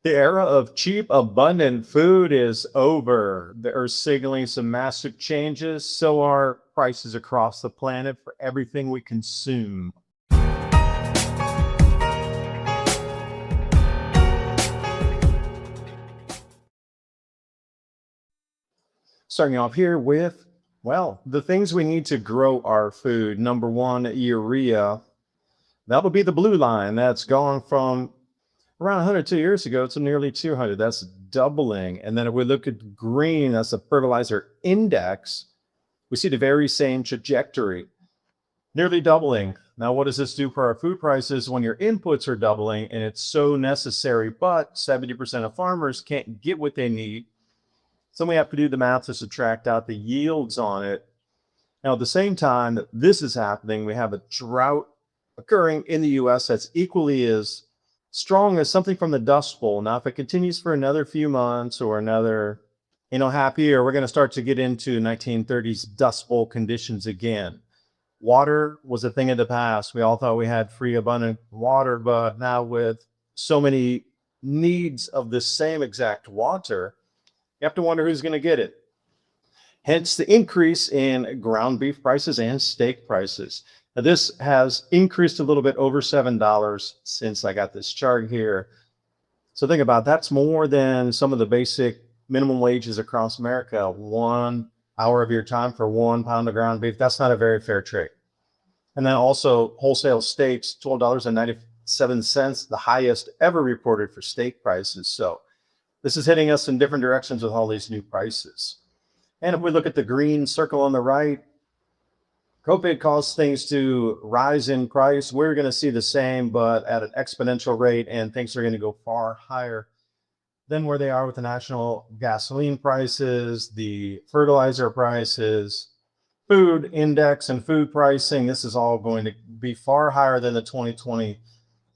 The era of cheap, abundant food is over. They're signaling some massive changes. So are prices across the planet for everything we consume. Starting off here with, well, the things we need to grow our food. Number one, urea. That'll be the blue line. That's gone from around 102 years ago to nearly 200. That's doubling. And then if we look at green, that's the fertilizer index. We see the very same trajectory, nearly doubling. Now, what does this do for our food prices when your inputs are doubling and it's so necessary, but 70% of farmers can't get what they need? So we have to do the math to subtract out the yields on it. Now, at the same time that this is happening, we have a drought occurring in the US that's equally as strong as something from the Dust Bowl. Now, if it continues for another few months or another, half year, we're going to start to get into 1930s Dust Bowl conditions again. Water was a thing of the past. We all thought we had free, abundant water, but now with so many needs of the same exact water, you have to wonder who's going to get it. Hence the increase in ground beef prices and steak prices. Now, this has increased a little bit over $7 since I got this chart here. So think about that's more than some of the basic minimum wages across America. 1 hour of your time for 1 pound of ground beef. That's not a very fair trade. And then also wholesale steaks, $12.97, the highest ever reported for steak prices. So this is hitting us in different directions with all these new prices. And if we look at the green circle on the right, COVID caused things to rise in price. We're going to see the same, but at an exponential rate, and things are going to go far higher than where they are with the national gasoline prices, the fertilizer prices, food index, and food pricing. This is all going to be far higher than the 2020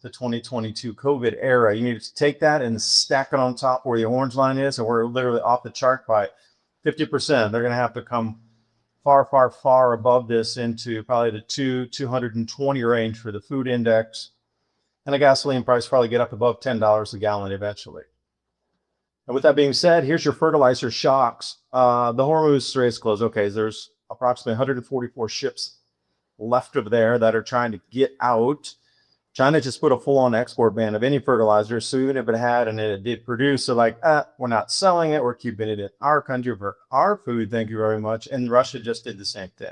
to 2022 COVID era. You need to take that and stack it on top where the orange line is, and we're literally off the chart by 50%. They're going to have to come far, far, far above this into probably the 220 range for the food index. And the gasoline price probably get up above $10 a gallon eventually. And with that being said, here's your fertilizer shocks. The Hormuz Straits closed. Okay, there's approximately 144 ships left of there that are trying to get out. China just put a full-on export ban of any fertilizer. So even if it had and it did produce, they're like, we're not selling it. We're keeping it in our country for our food. Thank you very much. And Russia just did the same thing.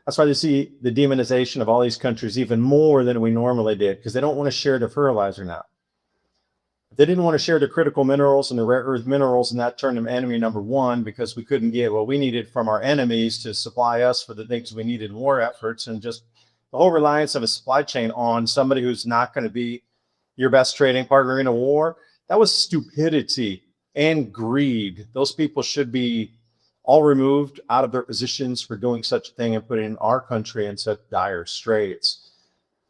That's why you see the demonization of all these countries even more than we normally did, because they don't want to share the fertilizer now. They didn't want to share the critical minerals and the rare earth minerals, and that turned them enemy number one because we couldn't get what we needed from our enemies to supply us for the things we needed in war efforts. And just the whole reliance of a supply chain on somebody who's not going to be your best trading partner in a war, that was stupidity and greed. Those people should be all removed out of their positions for doing such a thing and putting our country in such dire straits.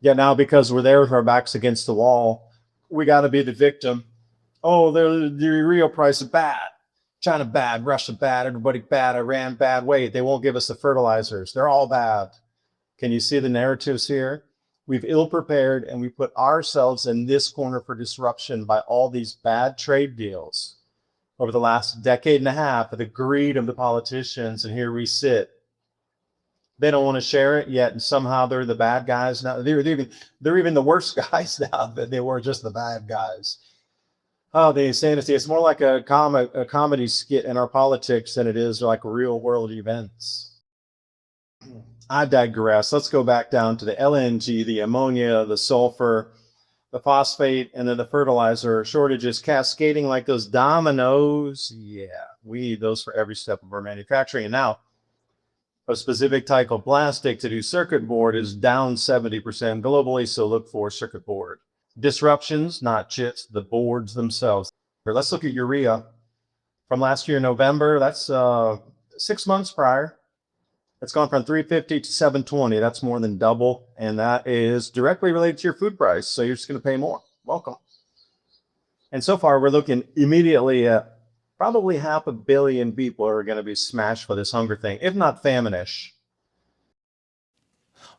Yet now, because we're there with our backs against the wall, we got to be the victim. Oh, the real price is bad. China bad, Russia bad, everybody bad, Iran bad. Wait, they won't give us the fertilizers. They're all bad. Can you see the narratives here? We've ill prepared and we put ourselves in this corner for disruption by all these bad trade deals over the last decade and a half of the greed of the politicians. And here we sit. They don't want to share it yet, and somehow they're the bad guys now. They're even the worst guys now than they were just the bad guys. Oh, the insanity. It's more like a comedy skit in our politics than it is like real world events. I digress. Let's go back down to the LNG, the ammonia, the sulfur, the phosphate, and then the fertilizer shortages cascading like those dominoes. Yeah, we need those for every step of our manufacturing. And now, a specific type of plastic to do circuit board is down 70% globally, so look for circuit board. Disruptions, not chips, the boards themselves. Here, let's look at urea. From last year, November, that's 6 months prior. It's gone from 350 to 720. That's more than double. And that is directly related to your food price. So you're just going to pay more. Welcome. And so far, we're looking immediately at probably 500 million people are going to be smashed for this hunger thing, if not famine-ish.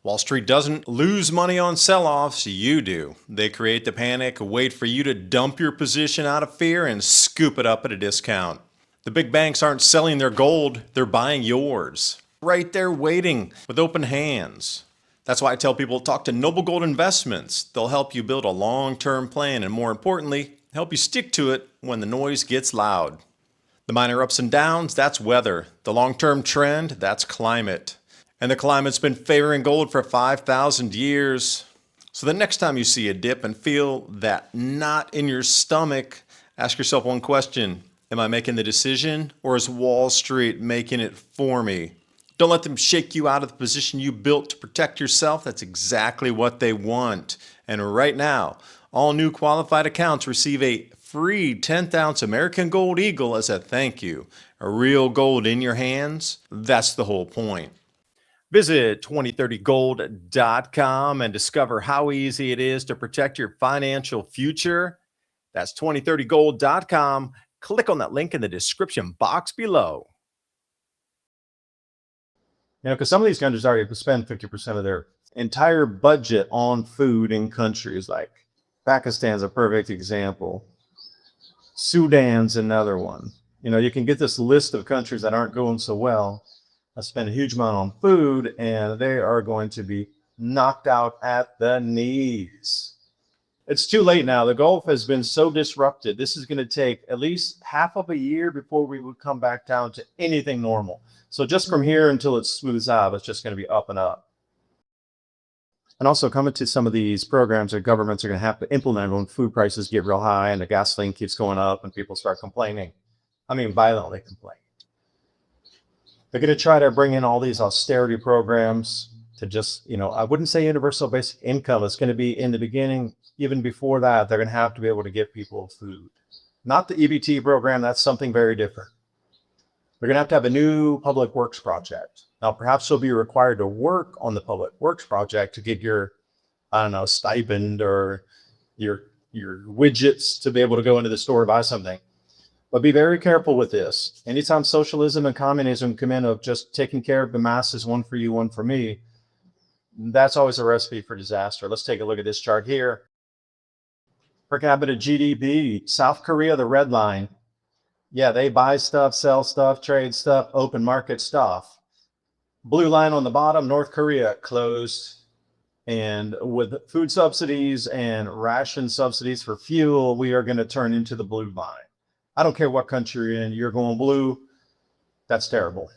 Wall Street doesn't lose money on sell-offs, you do. They create the panic, wait for you to dump your position out of fear, and scoop it up at a discount. The big banks aren't selling their gold, they're buying yours. Right there waiting with open hands. That's why I tell people talk to Noble Gold Investments. They'll help you build a long-term plan and, more importantly, help you stick to it when the noise gets loud. The minor ups and downs, that's weather. The long-term trend, that's climate. And the climate's been favoring gold for 5,000 years. So the next time you see a dip and feel that knot in your stomach, ask yourself one question. Am I making the decision, or is Wall Street making it for me? Don't let them shake you out of the position you built to protect yourself. That's exactly what they want. And right now, all new qualified accounts receive a free 10th ounce American Gold Eagle as a thank you. A real gold in your hands, that's the whole point. Visit 2030gold.com and discover how easy it is to protect your financial future. That's 2030gold.com. Click on that link in the description box below. Because some of these countries already spend 50% of their entire budget on food in countries. Like Pakistan's a perfect example. Sudan's another one. You can get this list of countries that aren't going so well. I spend a huge amount on food, and they are going to be knocked out at the knees. It's too late now. The Gulf has been so disrupted. This is going to take at least half of a year before we would come back down to anything normal. So just from here until it smooths out, it's just going to be up and up. And also coming to some of these programs that governments are going to have to implement when food prices get real high and the gasoline keeps going up and people start complaining. I mean, violently complaining. They're going to try to bring in all these austerity programs to just, I wouldn't say universal basic income. It's going to be in the beginning. Even before that, they're going to have to be able to give people food. Not the EBT program. That's something very different. They're going to have a new public works project. Now, perhaps you'll be required to work on the public works project to get your, stipend or your widgets to be able to go into the store and buy something. But be very careful with this. Anytime socialism and communism come in of just taking care of the masses, one for you, one for me, that's always a recipe for disaster. Let's take a look at this chart here. Per capita GDP, South Korea, the red line. Yeah, they buy stuff, sell stuff, trade stuff, open market stuff. Blue line on the bottom, North Korea closed. And with food subsidies and ration subsidies for fuel, we are going to turn into the blue line. I don't care what country you're in, you're going blue. That's terrible.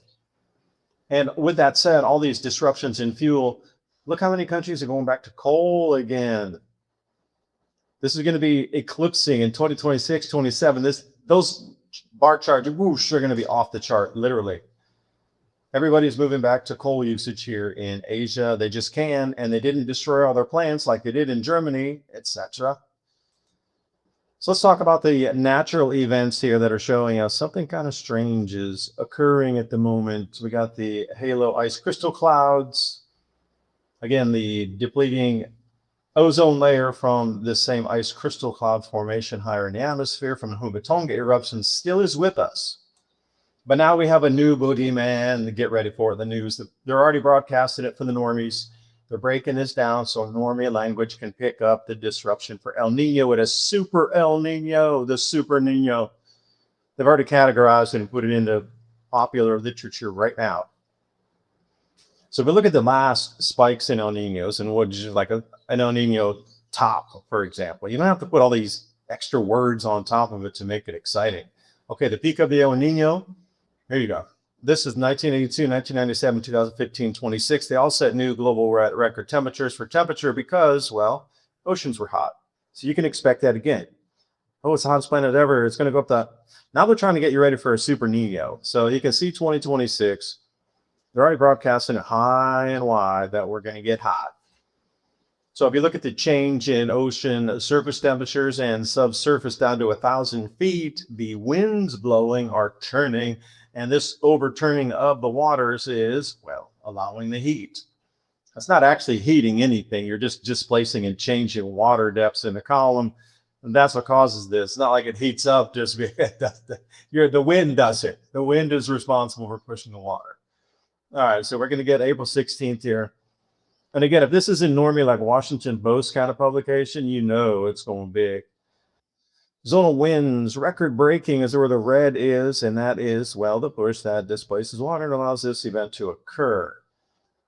And with that said, all these disruptions in fuel, look how many countries are going back to coal again. This is going to be eclipsing in 2026, 27. Those bar charts, whoosh, are going to be off the chart, literally. Everybody's moving back to coal usage here in Asia. They just can, and they didn't destroy all their plants like they did in Germany, etc. So let's talk about the natural events here that are showing us something kind of strange is occurring at the moment. We got the halo ice crystal clouds. Again, the depleting ozone layer from this same ice crystal cloud formation higher in the atmosphere from the Humatonga eruption still is with us. But now we have a new boogeyman. Get ready for it. The news. They're already broadcasting it for the normies. They're breaking this down so normie language can pick up the disruption for El Nino. It is super El Nino, the super Niño. They've already categorized it and put it into popular literature right now. So if we look at the last spikes in El Ninos and what is like an El Nino top, for example, you don't have to put all these extra words on top of it to make it exciting. Okay, the peak of the El Nino, here you go. This is 1982, 1997, 2015, 26. They all set new global record temperatures for temperature because, well, oceans were hot. So you can expect that again. Oh, it's the hottest planet ever. It's going to go up that. Now they're trying to get you ready for a super Nino. So you can see 2026. They're already broadcasting it high and wide that we're going to get hot. So if you look at the change in ocean surface temperatures and subsurface down to 1,000 feet, the winds blowing are turning. And this overturning of the waters is, well, allowing the heat. That's not actually heating anything. You're just displacing and changing water depths in the column. And that's what causes this. It's not like it heats up just because the wind does it. The wind is responsible for pushing the water. All right, so we're going to get April 16th here. And again, if this isn't normally like Washington Post kind of publication, you know it's going big. Zonal winds, record breaking is where the red is, and that is, well, the push that displaces water and allows this event to occur.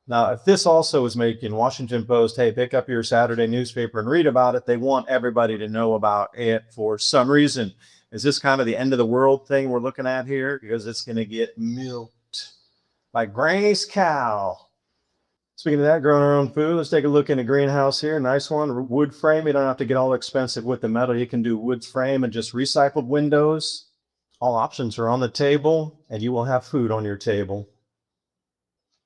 Now, if this also is making Washington Post, hey, pick up your Saturday newspaper and read about it, they want everybody to know about it for some reason. Is this kind of the end of the world thing we're looking at here? Because it's going to get milked by Granny's cow. Speaking of that, growing our own food, let's take a look in a greenhouse here. Nice one, wood frame. You don't have to get all expensive with the metal. You can do wood frame and just recycled windows. All options are on the table, and you will have food on your table.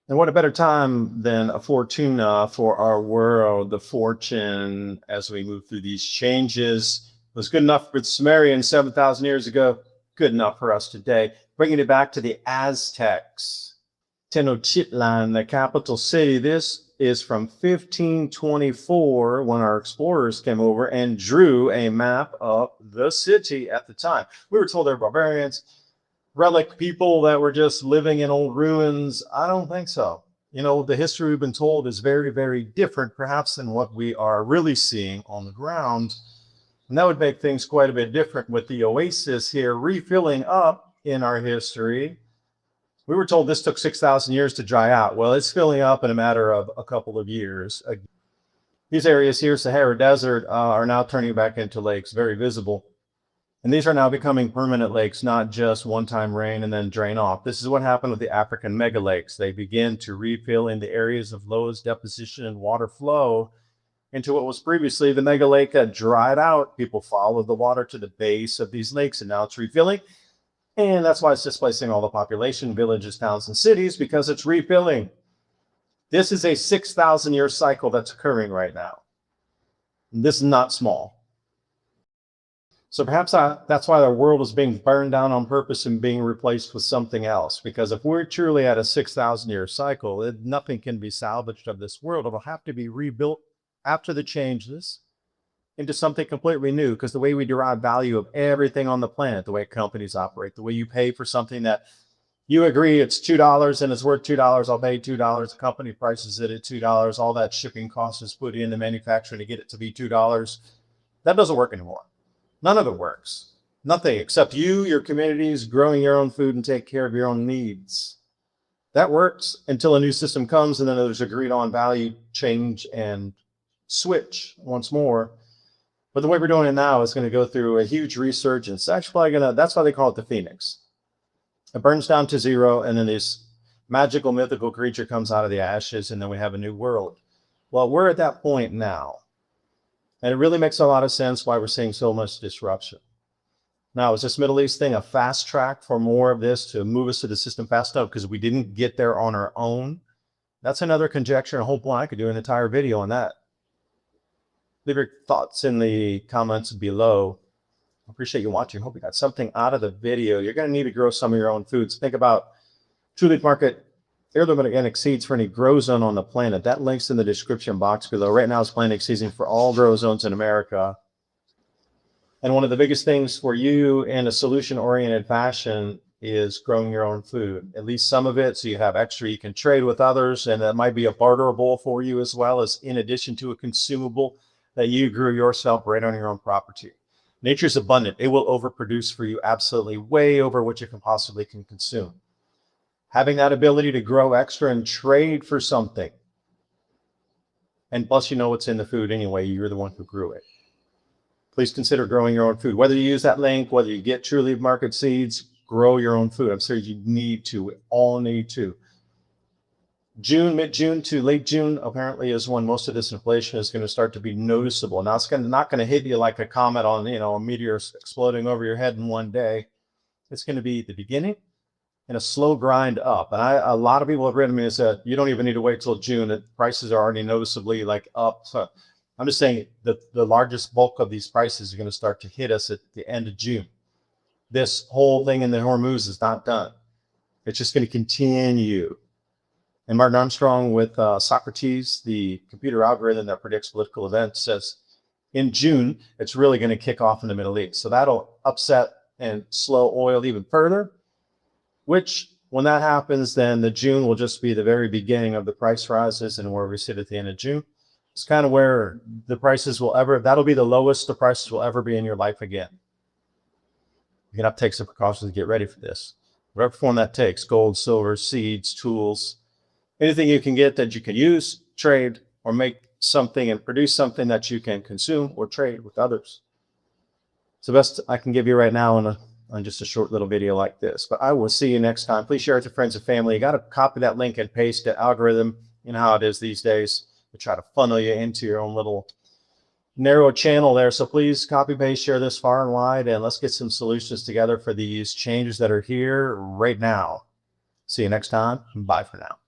And what a better time than a fortuna for our world. The fortune, as we move through these changes, was good enough for the Sumerians 7,000 years ago, good enough for us today. Bringing it back to the Aztecs. Tenochtitlan, the capital city. This is from 1524 when our explorers came over and drew a map of the city at the time. We were told they were barbarians, relic people that were just living in old ruins. I don't think so. You know, the history we've been told is very, very different, perhaps, than what we are really seeing on the ground. And that would make things quite a bit different with the oasis here refilling up in our history. We were told this took 6,000 years to dry out. Well, it's filling up in a matter of a couple of years. These areas here, Sahara Desert, are now turning back into lakes, very visible. And these are now becoming permanent lakes, not just one-time rain and then drain off. This is what happened with the African mega lakes. They begin to refill in the areas of lowest deposition and water flow into what was previously the mega lake that dried out. People followed the water to the base of these lakes, and now it's refilling. And that's why it's displacing all the population, villages, towns, and cities, because it's refilling. This is a 6,000 year cycle that's occurring right now. And this is not small. So perhaps that's why our world is being burned down on purpose and being replaced with something else. Because if we're truly at a 6,000 year cycle, nothing can be salvaged of this world. It'll have to be rebuilt after the changes into something completely new, because the way we derive value of everything on the planet, the way companies operate, the way you pay for something that you agree it's $2 and it's worth $2, I'll pay $2, the company prices it at $2, all that shipping cost is put into manufacturing to get it to be $2. That doesn't work anymore. None of it works. Nothing except you, your communities, growing your own food and take care of your own needs. That works until a new system comes, and then there's agreed on value change and switch once more. But the way we're doing it now is going to go through a huge resurgence. Actually, that's why they call it the Phoenix. It burns down to zero, and then this magical, mythical creature comes out of the ashes, and then we have a new world. Well, we're at that point now. And it really makes a lot of sense why we're seeing so much disruption. Now, is this Middle East thing a fast track for more of this to move us to the system fast enough because we didn't get there on our own? That's another conjecture, and hopefully I could do an entire video on that. Leave your thoughts in the comments below. I appreciate you watching. Hope you got something out of the video. You're going to need to grow some of your own foods. Think about True Leaf Market Heirloom organic seeds for any grow zone on the planet. That link's in the description box below. Right now it's planting season for all grow zones in America. And one of the biggest things for you in a solution-oriented fashion is growing your own food, at least some of it, so you have extra you can trade with others, and that might be a barterable for you as well, as in addition to a consumable that you grew yourself right on your own property. Nature's abundant. It will overproduce for you absolutely way over what you can possibly consume. Having that ability to grow extra and trade for something, and plus you know what's in the food anyway, you're the one who grew it. Please consider growing your own food. Whether you use that link, whether you get True Leaf Market seeds, grow your own food. I'm serious, you need to. We all need to. June, mid-June to late June, apparently, is when most of this inflation is going to start to be noticeable. Now, it's not going to hit you like a comet on, a meteor exploding over your head in one day. It's going to be the beginning and a slow grind up. And a lot of people have written me and said, you don't even need to wait till June. The prices are already noticeably up. So I'm just saying that the largest bulk of these prices are going to start to hit us at the end of June. This whole thing in the Hormuz is not done. It's just going to continue. And Martin Armstrong with Socrates, the computer algorithm that predicts political events, says in June, it's really going to kick off in the Middle East. So that'll upset and slow oil even further, which When that happens, then the June will just be the very beginning of the price rises, and where we sit at the end of June. It's kind of where the prices will ever, that'll be the lowest the prices will ever be in your life again. You're gonna have to take some precautions to get ready for this. Whatever form that takes, gold, silver, seeds, tools, anything you can get that you can use, trade, or make something and produce something that you can consume or trade with others. It's the best I can give you right now on just a short little video like this. But I will see you next time. Please share it to friends and family. You got to copy that link and paste it. Algorithm, you know how it is these days. They try to funnel you into your own little narrow channel there. So please copy, paste, share this far and wide, and let's get some solutions together for these changes that are here right now. See you next time. Bye for now.